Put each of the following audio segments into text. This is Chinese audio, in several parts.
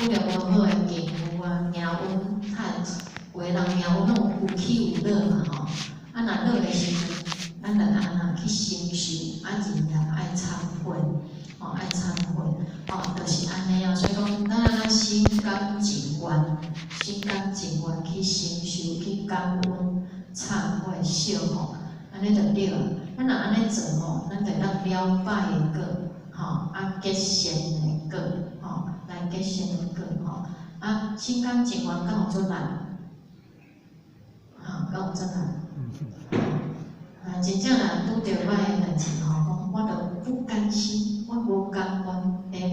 愈来愈好诶境遇啊，命运较有诶人命运拢有起有落嘛若落诶时阵，咱着安那去承受，然后爱忏悔，爱忏悔，就是安尼啊。所以讲，咱安那心甘情愿，心甘情愿去承受，去感恩、忏悔、惜安尼就对啊。咱若安尼做咱就当了解诶果，结善诶果，来结善诶果，心甘情愿敢有做难？敢有做难？真正若拄着歹诶代志讲我着不甘心，我无甘愿，对袂？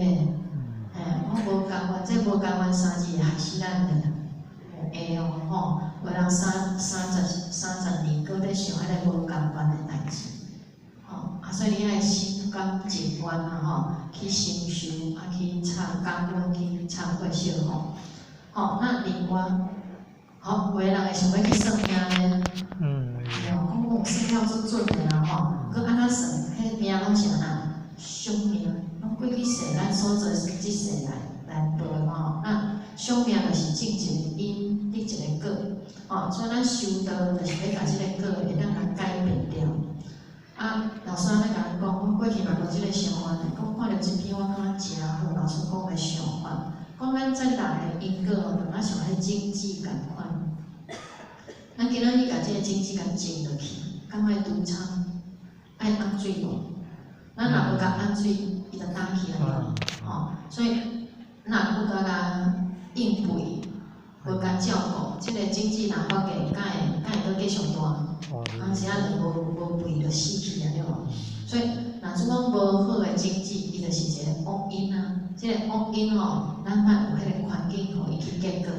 我无甘愿，这无甘愿三字害死咱的。会有人30年，搁咧想迄个无甘愿诶代志，所以你爱心甘情愿去承受，去感恩，去忏悔惜那另外，有诶人会想要去算命咧，讲我算了足准诶啦搁安怎算？迄命拢是安那凶命，拢过去世咱所做即世来报凶命就是种一个因，得一个果，所以咱修道就是要甲即个果会当来改变掉。老师安尼甲咱讲，我过去嘛无即个想法咧，讲看到即篇我感觉诚好，老师讲诶想法，讲咱在打诶因果就咱像迄经济共款，咱今仔日甲即个经济甲种落去，敢爱除草，爱按水无？咱若无甲按水，伊就打起来了，所以咱若要甲应付，无甲照顾，即个经济若发展，敢会搁继续大？是啊，就无肥就死去啊，对无？所以，若做讲无好诶经济，伊就是一个恶因啊。即个恶因咱莫有迄个环境互伊去结果，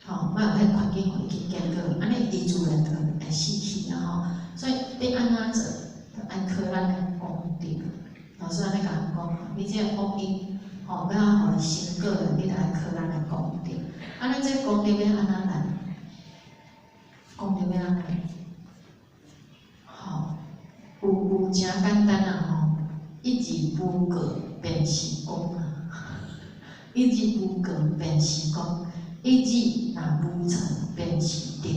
莫有迄个环境互伊去结果，安尼伊自然就会死去啊所以要安怎做，要按靠咱诶功德。老师安尼甲咱讲，你即个恶因，要互伊成果了，你着爱靠咱诶功德。安尼这功德要安怎来？功德要安怎来？有诚简单一字不隔便是功一字不隔便是功，一字若无成便是德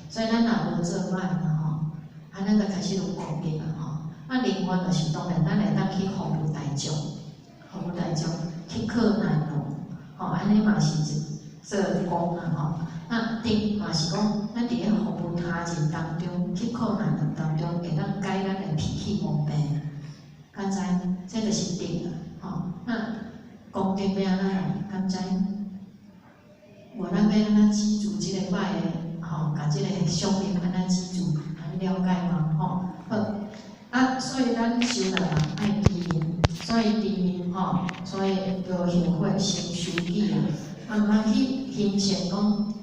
所以咱若无做歹安尼就开始有功德另外就是当然，咱会当去服务大众，去靠难咯，安尼嘛是一做功德嘛是讲，咱伫咧服务他人当中，去靠难人当中，会当改咱的脾气毛病，敢知？这就是德功德要安怎来？敢知？无咱要安怎记住即个歹的，甲即个伤命安怎记住？安尼了解吗？好，所以咱修道人爱知名，所以知名所以要学会先修己慢慢去欣赏讲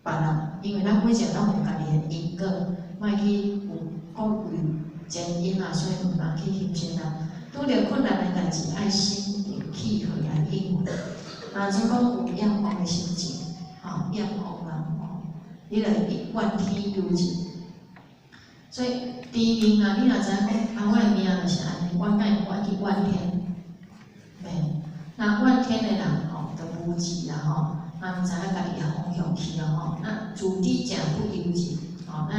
别人，因为咱每一个拢有家己的因果，莫去有顾虑前因所以毋通去欣赏人。拄着困难的代志，爱心平气和来应付。若像讲有厌恶的心情，厌恶人你着怨天尤人。所以知名你若知影讲我的命就是安尼，我敢会怨去怨天？袂。那怨天的人就无志啦毋知影家己的方向去那自知者不由人，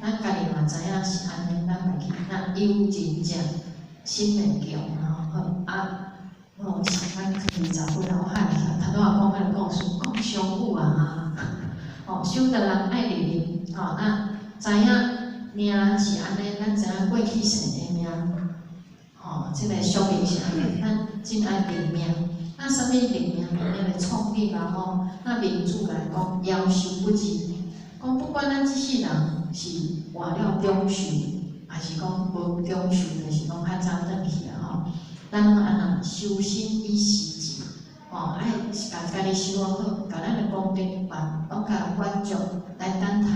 咱家己嘛知影是安尼，咱袂去。那由人者心会强咱去查甫人海头拄仔讲迄个故事，讲上久修道人爱认命那知影命是安尼，咱知影过去世的命，即个宿命是安尼，咱真爱认命。啥物认命？认命的创立那民主来讲，夭寿不至。讲不管咱即世人是活了中寿，还是讲无中寿，就是讲较早转去咱安那修心以时节，爱甲家己修好，甲咱的功德拢甲满足来等待，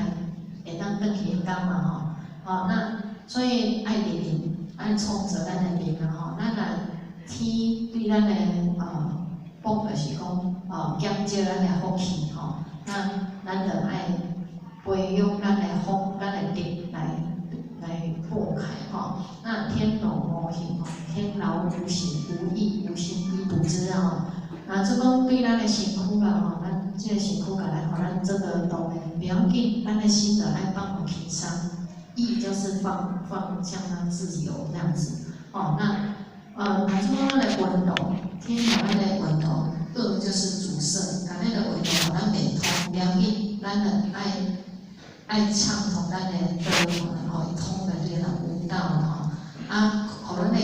会当转去的感嘛那所以爱认命，爱创造咱的命咱若天对咱的福就是讲减少咱的福气那咱着爱培养咱的福、咱的德来破开那天道无形天劳无形，无义无心，以不那即讲对咱的身躯啦吼，咱即个身躯甲咱，互咱做得动的不要紧，咱的心得爱放我轻松，意就是放向它自由这样子。哦，那那即讲咱的运动，天然咱的运动，恶就是阻塞，甲咱的运动互咱袂通，不要紧，咱的爱畅通咱的道路吼，通的这个舞蹈吼，啊，互咱的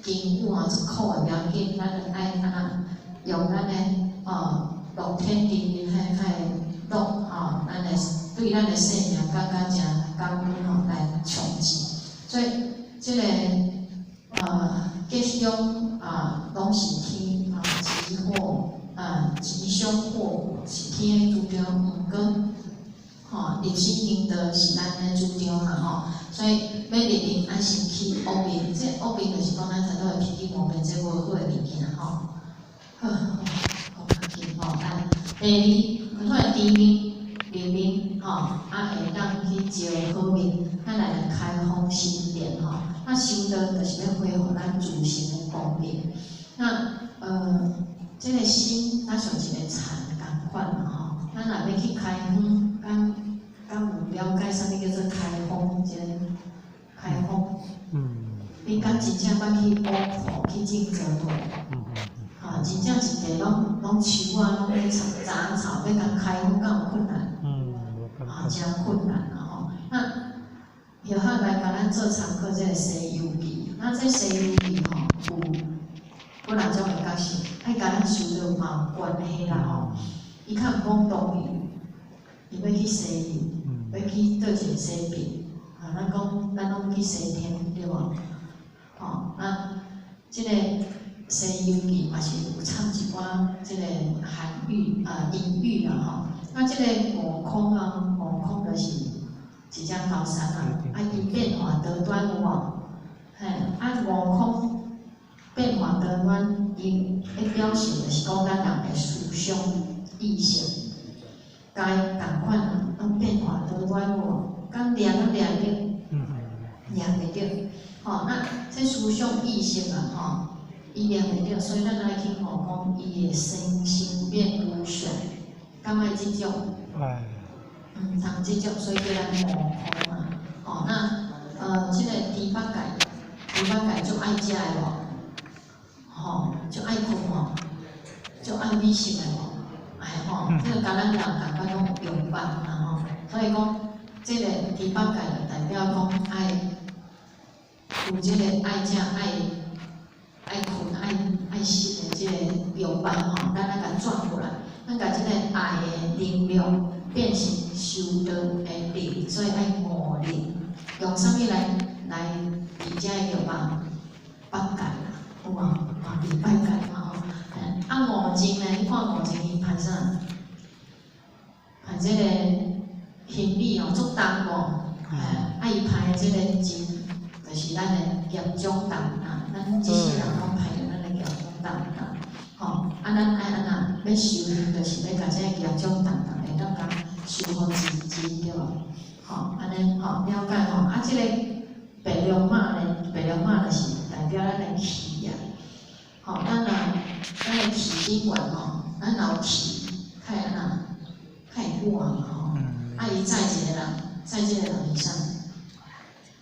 筋骨吼，一苦的不要紧，咱就爱安那用咱的乐天地迄乐吼，咱的对咱的生命感觉诚感恩吼来冲击，所以这个吉凶拢是天吉祸吉凶祸福是天的主张，毋过。立心应得是咱的主张啦吼，所以要立定爱先去恶面，这恶面就是讲咱才都会脾气毛病，这无好的物件吼。好要紧吼，第二，咱的知面、立面吼，会当去招好面，咱来开放心殿吼。那修道就是要恢复咱自身的光明。那这个心，咱像一个蚕共款嘛吼，咱若要去开放，敢有了解啥物叫做开放？即个开放，你敢真正捌去挖土去种植无？真正一地拢树啊，拢咧杂草，要甲开放，敢有困难？真困难啊吼。那后下来甲咱做参考，即个《西游记》，那这《西游记》吼有不然种的角色，爱甲咱修道嘛有关系啦吼。伊较毋讲动物，伊要去西游，要去倒一个西边，咱讲咱拢去西天，对无？那即个《西游记》嘛是有掺一寡即个含喻隐喻啦吼。那即个悟空悟空就是一只高山伊变化多端有无？悟空变化多端，伊咧表现就是讲咱人的思想意识，甲伊共款拢变化多端有无？敢抓着，那这思想意识伊抓袂着，所以咱爱去讲伊的心变无常，敢爱即种？通即种，所以叫咱悟空嘛。那即个猪八戒足爱食的无？足爱困足爱美食的无？这个甲咱人共款拢有共啦吼。所以讲，即个猪八戒就代表讲有即个爱食爱困爱食的即个有伴吼，咱来甲转过来，咱甲即个爱的能量变成修道的力，所以爱悟力，用啥物来理解有伴？八戒啦，有无？第八戒嘛吼。悟净呢？你看悟净伊排啥？排即个行李足重无？伊排即个真，就是咱的业障重咱即世人拢排着咱的业障重咱爱安那要修行，就是要甲即个业障重会当甲修好自对无？安尼了解即个白龙马呢？白龙马就是代表咱的气啊。咱的气顶悬咱若有气，较会安那，较会旺嘛伊载一个人，载即个人是啥？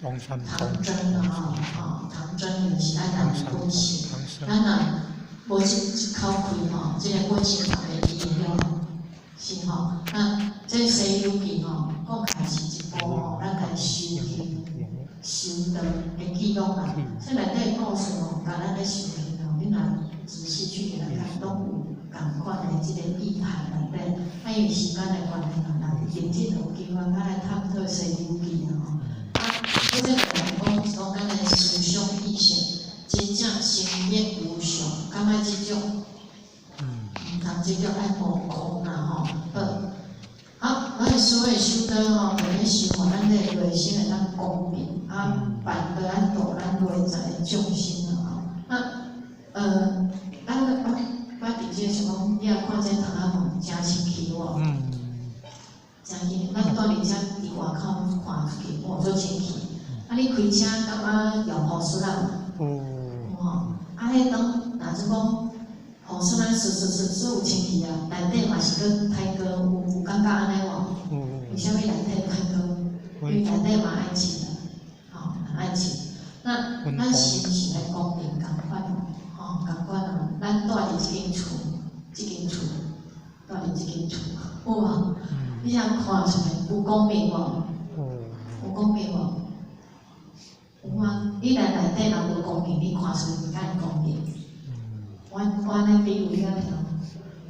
唐僧啦唐僧就是爱人的本性，咱若无一口开即个本性嘛袂记了，是那这《西游记》讲起来是一部咱家修行、修道的记录啦。这内底故事甲咱咧修行你若仔细去来看，拢有共款的即个意涵内底。因为时间的关系咱认真有机会来探讨《西游记》我这个人讲咱的思想意识，真正生灭无常，敢爱即种？毋通即种爱悟空啦好，咱所有修道就咧修咱的内心会当光明，办得咱度咱内在的众生咱伫即个想讲，你也看这窗仔门真清气有真清，咱住伫遮伫外口看出去，做清气。你开车敢用雨伞啊？迄当若是讲雨伞有清气啊，内底嘛是搁胎哥，有感觉安尼无？为虾米内底胎哥？因为内底嘛爱情啊，爱情。那咱是毋是来公平共款哦？共款啊，咱住伫即间厝，住伫即间厝，有无？你通看出来有公平无？有公平无？有啊！你来内底若无公平，你看出来是敢会公平？我安尼比喻你听，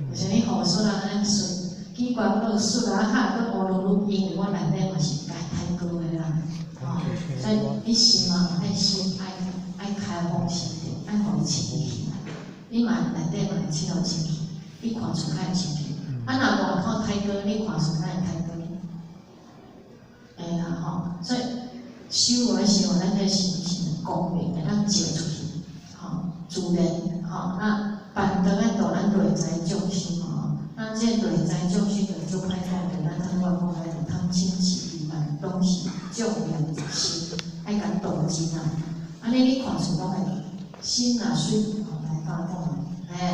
有啥物雨水啊安尼顺，奇怪落水啊，哈，搁乌噜噜，因为我内底嘛是解太高的啦，吼，所以你心嘛爱心爱开放心点，爱互伊清气来，你嘛内底嘛会起到清气，你看出较会清气。啊，若外口太高，你看出较会太高，会啦吼，所以修的时候，咱这是不是公平的，咱借出去，吼，自然，吼，那办桌的道咱就会知众生吼，那这就会知众生就做歹讲的，咱通外公来就通清气一般，拢是众人之心，爱甲动真啊，安尼你看出拢会心若水，吼，来教讲，哎。